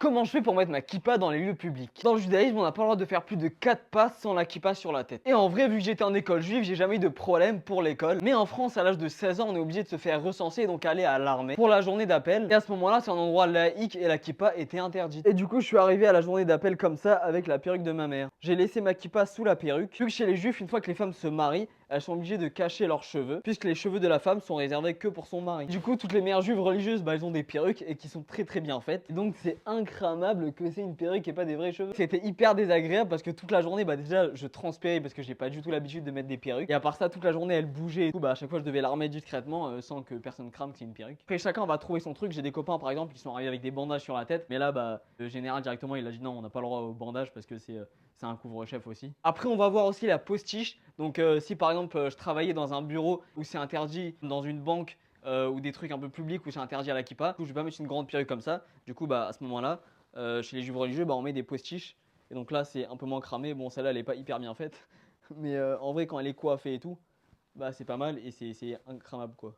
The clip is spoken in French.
Comment je fais pour mettre ma kippa dans les lieux publics? Dans le judaïsme, on n'a pas le droit de faire plus de 4 pas sans la kippa sur la tête. Et en vrai, vu que j'étais en école juive, j'ai jamais eu de problème pour l'école. Mais en France, à l'âge de 16 ans, on est obligé de se faire recenser et donc aller à l'armée pour la journée d'appel. Et à ce moment-là, c'est un endroit laïque et la kippa était interdite. Et du coup, je suis arrivé à la journée d'appel comme ça avec la perruque de ma mère. J'ai laissé ma kippa sous la perruque. Vu que chez les juifs, une fois que les femmes se marient, elles sont obligées de cacher leurs cheveux, puisque les cheveux de la femme sont réservés que pour son mari. Du coup, toutes les mères juives religieuses, elles ont des perruques et qui sont très bien faites. Et donc, c'est incramable que c'est une perruque et pas des vrais cheveux. C'était hyper désagréable parce que toute la journée, déjà, je transpirais parce que j'ai pas du tout l'habitude de mettre des perruques. Et à part ça, toute la journée, elle bougeait et tout. À chaque fois, je devais l'armer discrètement sans que personne crame que c'est une perruque. Après, chacun va trouver son truc. J'ai des copains, par exemple, qui sont arrivés avec des bandages sur la tête. Mais là, le général directement, il a dit non, on n'a pas le droit au bandage parce que c'est un couvre-chef aussi. Après, on va voir aussi la postiche. Donc, si par exemple, je travaillais dans un bureau où c'est interdit, dans une banque ou des trucs un peu publics où c'est interdit à la kippa, du coup, je vais pas mettre une grande perruque comme ça. Du coup, à ce moment-là, chez les juifs religieux, on met des postiches. Et donc là, c'est un peu moins cramé. Bon, celle-là, elle est pas hyper bien faite. Mais en vrai, quand elle est coiffée et tout, c'est pas mal et c'est incramable quoi.